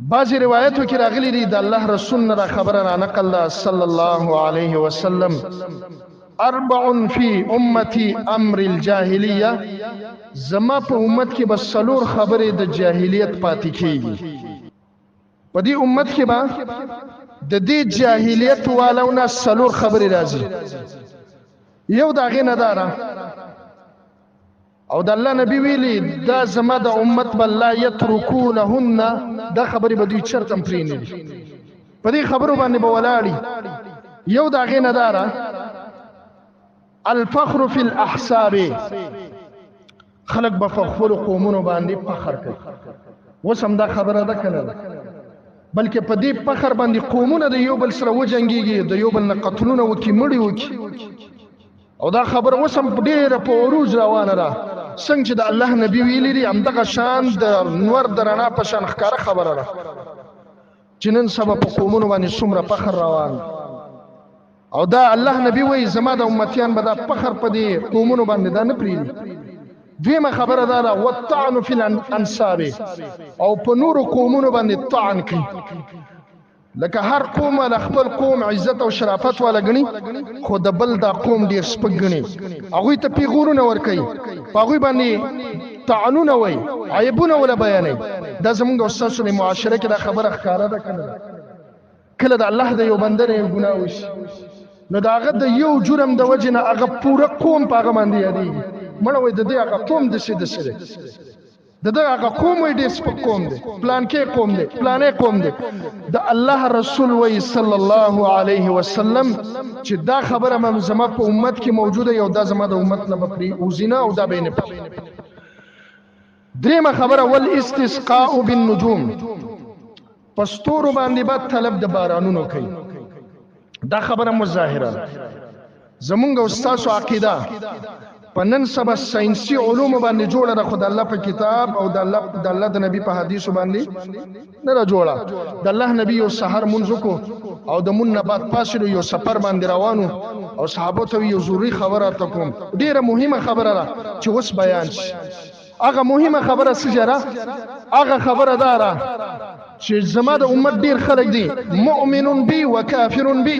بعض روایتو کې راغلي دي د الله رسول نه خبره را نقل ده صلی الله علیه وسلم اربع فی امتی امر الجاهلیه زما په امت کې بس څلور خبرې د جاهلیت پاتې کیږي په دې امت کې با د دې جاهلیت والو نه څلور خبرې راځي یو دا غي نه دارا او د الله نبی ویلي دا زما د امت بل لا يتركونهن دا خبرې به دوی چرته پرېنې دي په دې خبرو باندې به ولاړي یو دا غي نه دارا الفخر في الاحساب خلق به خپل قومونو باندې فخر کوي وسم دا خبره ده کنه بلکې په دې فخر باندې قومونه د یو بل سره وجنګيږي د یو بل نه قتلونه وکي مړي وکي او دا خبر وسم ډیره په عروج روانه ده څنګه چې د الله نبی ویلي دي همدغه شان د نور درنا په شان ښکاره خبره ده چې نن سبا په قومونو باندې څومره فخر روان او دا الله نبی وایي زما د امتیان به دا فخر په دې قومونو باندې دا نه پرېږدي دویمه خبره دا ده والطعن فی الانساب او په نورو قومونو باندې طعن کوي لکه هر قوم د خپل قوم عزت او شرافت والا غني خو د بل دا قوم ډیر سپک غني هغه ته پیغورونه ور کوي هغه باندې طعنونه وای عیبونه ولا بیانې دا زمونږ استاد د معاشره کې دا خبره ښکارا ده کنه کله د الله د یو بندره ګناه وشي نو داغه د یو جرم د وجنه هغه پوره قوم په هغه باندې یادېږي مړ وای د دې هغه قوم د څه د څه دغه هغه قوم وي د سپک قوم دی پلان کې قوم دی پلانې قوم دی د الله رسول وی صلی الله علیه وسلم چې دا خبره هم زما په امت کې موجوده یو دا زما د امت نه بپری او زنا او دا بینه دریمه خبره والاستسقاء بالنجوم پستور باندې با طلب د بارانونو کوي دا خبره مظاهره زمونږ استاد عقیده پنن سبا ساينسي علوم باندې جوړه ده خدای الله په کتاب او د الله د نبی په حدیث باندې نه جوړه د الله نبی یو سحر منځ کو او د مون بعد پاسلو یو سفر باندې روانو او صحابه ته یو ضروري خبره تکوم ډیره مهمه خبره ده چې اوس بیان شي هغه مهمه خبره سجره هغه خبره داره چې زما د امت ډیر خلک دي مؤمن بي وکافر بي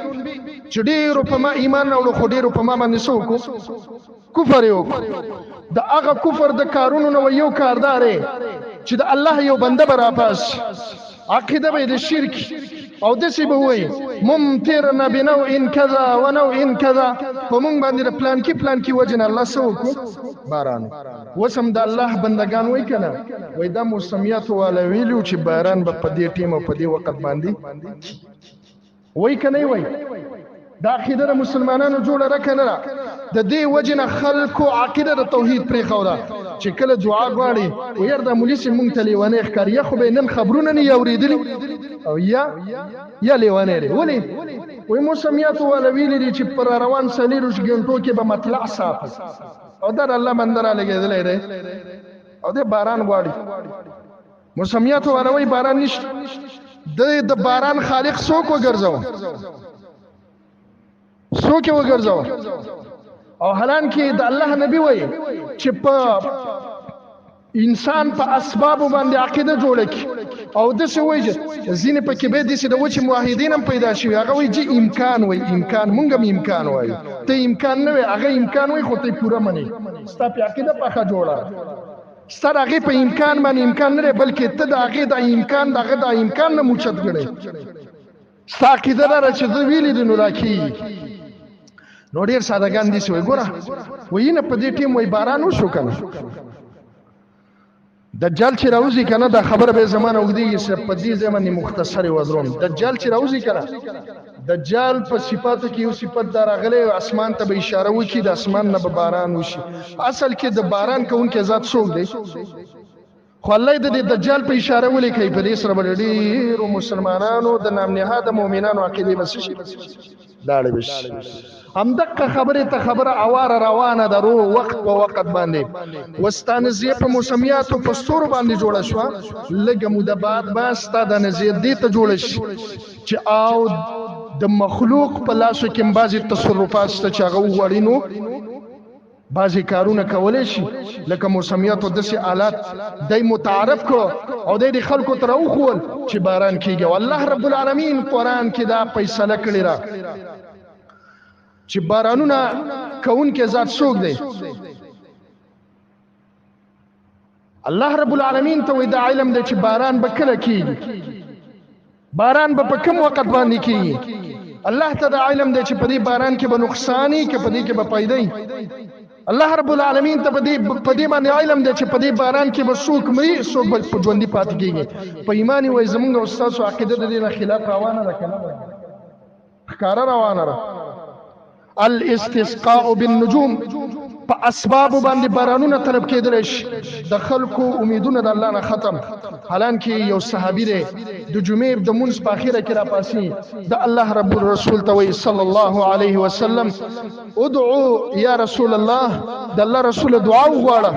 چې ډیرو په ما ایمان راوړو خو ډیرو په ما باندې سوکو کفر یو د هغه کفر د کارونو نو یو کاردار چې د الله یو بنده برا پاس عقیده به د شرک او د سی به وای ممترنا بنوع كذا ونوع كذا په مونږ باندې پلان کې وجن الله سوکو باران وسم د الله بندگان وای کنه وای د موسمیات والا ویلو چې باران به په دې ټیم او په دې وخت باندې وای کنه وای دا عقیده د مسلمانانو جوړه راکنه د دې وجنه خلکو عقیده د توحید پرې خوره چې کله دعا غواړي او ير د مولوی مونږ ته لیوانه ښکاری خو به نن خبرونه نه یوریدلی او یا لیوانه لري ولی وای موسمیات ولا ویل دي چې پر روان سلیروش غنټو کې به مطلع صاف او در الله مندره لګیدلې ده او د باران غواړي موسمیات ولا وای باران نشته د باران خالق څوک وګرځاو څوک وګرځاو او حالان کې د الله نبی وای چې په انسان په اسباب باندې عقیده جوړه کی او د څه وایي ځینې په کې به د څه د وچ موحدین هم پیدا شي هغه وایي چې امکان وای امکان مونږ هم امکان وای ته امکان نه وای هغه امکان وای خو ته پوره منی ستا په عقیده پخه جوړه ستاره هغه په امکان باندې امکان نه بلکې ته د هغه د امکان دغه د امکان نه موچت غړي ستا عقیده را چې دوی ویلي د نو راکی نو ډیر سادهګان دي سوې ګوره وینه په دې ټیم وای باران وشو کنه دجال چې راوځي کنه دا خبر به زمانه وګدي چې په دې زمانه مختصر وزروم دجال چې راوځي کنه دجال په صفاتو کې یو صفت دراغله اسمان ته به اشاره وکي د اسمان نه به باران وشي اصل کې د باران کوونکې ذات څوک دی خو الله د دجال په اشاره ولیکي په دې سره ډېر مسلمانانو د نام نهاد مؤمنانو عقیده بس شي داړي بش همدغه خبره ته خبره اواره روانه درو وخت په وخت باندې وستانزیه په موسمیات او پستور باندې جوړه شو لګه موده بعد با ستاده نزیه دې ته جوړ شي چې او د مخلوق په لاسو کې بعضی تصرفات ته چاغو وړینو بعضی کارونه کولی شي لکه موسمیات او داسې آلات دی متعارف کو او دی خلکو ته راوښول چې باران کیږي او الله رب العالمین قرآن کې دا فیصله کړې ده چې بارانونه کوونکی ذات څوک دی. الله رب العالمین ته وایي دا علم دی چې باران به کله کیږي، باران به په کوم وخت باندې کیږي. الله ته دا علم دی چې په دې باران کې به نقصان وي که په دې کې به فایده وي. الله رب العالمین ته په دې باندې علم دی چې په دې باران کې به څوک مري څوک به ژوندي پاتې کېږي. په ایمان یې وایي زمونږ او ستاسو عقیده د دې نه خلاف روانه ده که نه ده؟ ښکاره روانه ده. الاستسقاء بالنجوم په اسباب باندې بارانونه طلب کېدلی شي. د خلکو امیدونه د الله نه ختم. حالانکه یو صحابي دی د جمعې د مونځ په اخره کې راپاسي د الله رب الرسول ته وایي صلی الله علیه وسلم ادعو یا رسول الله، د الله رسول دعا وغواړه.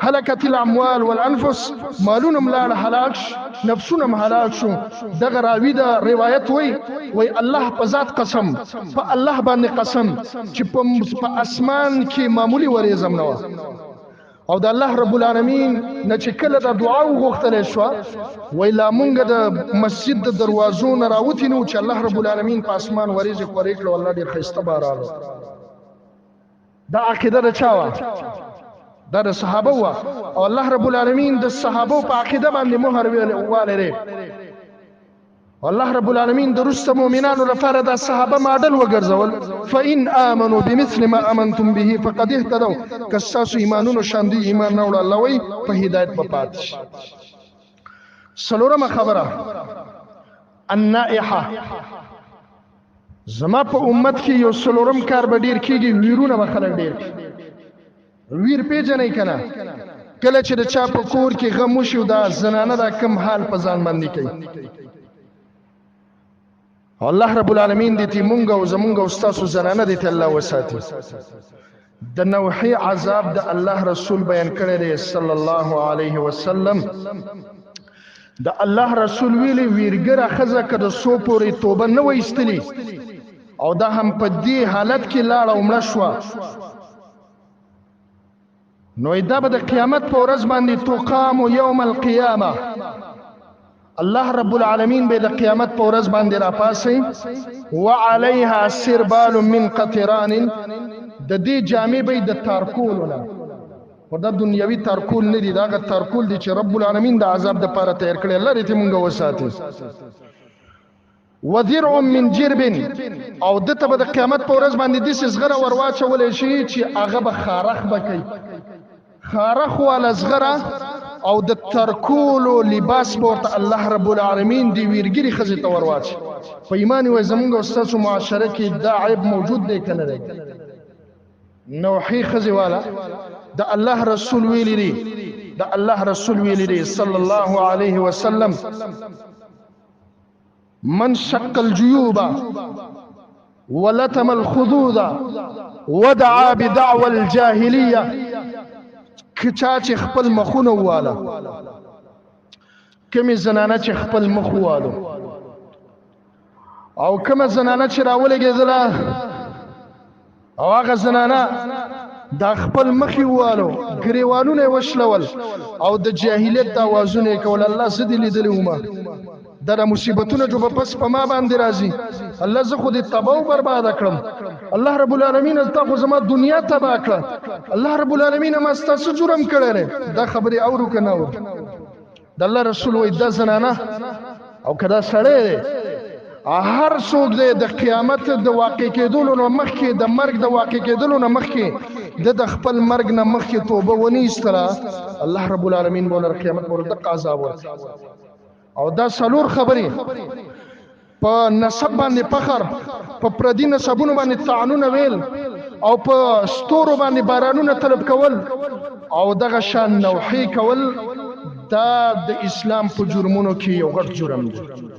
هلکت الاموال والانفس، مالونه ملاړه هلاک شو، نفسونه م هلاک شو. دغه راوي د روایت وایي الله په ذات قسم، په الله باندې قسم چې په اسمان کې معمولی وریځم نه وه او د الله رب العالمین نه چې کله دا دعا وغوښتلی شوه وایي لا مونږ د مسجد د دروازو نه راوتي نه وو چې الله رب العالمین په اسمان وریځې خورې کړه. والله ډېر ښایسته باران و. دا عقیده د چا وه؟ دا د صحابه وه او الله رب العالمین د صحابو په عقیده باندې مهر والی دی. والله رب العالمین د وروسته مؤمنانو لپاره دا صحابه ماډل وګرځول. فإن آمنوا بمثل ما آمنتم به فقد اهتدوا، که ستاسو ایمانونو شان دوی ایمان نه وړه الله وایي په هدایت به پاتې شي. څلورمه خبره النائحه. زما په امت کې یو څلورم کار به ډېر کېږي، ویرونه به خلک ډېر کړي. ویر پیژنئ که نه؟ کله چې د چا په کور کې غم وشي او دا زنانه دا کم حال په ځان باندې کوي. الله رب العالمین دې ته مونږ او زمونږ او ستاسو زنانه دې ته الله وساتي. د نوحي عذاب د الله رسول بیان کړی دی صلی الله علیه وسلم. د الله رسول ویلي ویرګره ښځه که د څو پورې توبه نه وه ایستلې او دا هم په دې حالت کې لاړه او مړه شوه نو دا به د قیامت په ورځ باندې تقام یوم القیامه، الله رب العالمین به د قیامت په ورځ باندې راپاسي. وعليها سربال من قطران، د دې جامې به د تارکول نه، او دا دنیوي تارکول نه دي، دا هغه تارکول دي چې رب العالمین د عذاب دپاره تیار کړی. الله دې مونږ وساتي. وذرع من جرب، او دته به د قیامت په ورځ باندې داسې زغره ور واچولی شي چې هغه به خارخ به کوي، خارخ والا زغره او د ترکولو لباس به ورته الله رب العالمین دی ویرګري ښځې ته ور واچي. په ایمان وایي زمونږ او ستاسو معاشره کې دا عیب موجود دی که نه دی؟ نوحي ښځې والا د الله رسول ویلی دی، د الله رسول ویلی دی صلی الله علیه وسلم من شق الجيوب ولتم الخدود ودعا بدعوى الجاهليه، کچا چې خپل مخونه واله، کمی زنانه چې خپل مخ والو او کومه زنانه چې راولګېدله او هغه زنانه دا خپل مخې والو، ګریوانونه یې وشلول او د جاهلیت د اوازونه یې کول. الله زه دې لیدلی ومه، دا مصیبتونه جو به پس په ما باندې راځي. الله زه خو دې تباه او برباده کړم. الله رب العالمین تا خو زما دنیا تباه کړه. الله رب العالمین ما ستاسو جرم کړی دی. دا خبرې اورو که نه اورو؟ د الله رسول وایي دا زنانه او که دا سړی دی هر څوک دی د قیامت د واقع کېدلو نه مخکې، د مرګ د واقع کېدلو نه مخکې د خپل مرګ نه مخکې توبه ونه ایستله، الله رب العالمین به له قیامت په ورځ دغه عذاب ورکړي. او دا څلور خبرې په نسب باندې فخر، په پردي نسبونو باندې طعنونه ویل او په ستورو باندې بارانونه طلب کول او دغه شان نوحي کول، دا د اسلام په جرمونو کې یو غټ جرم دی.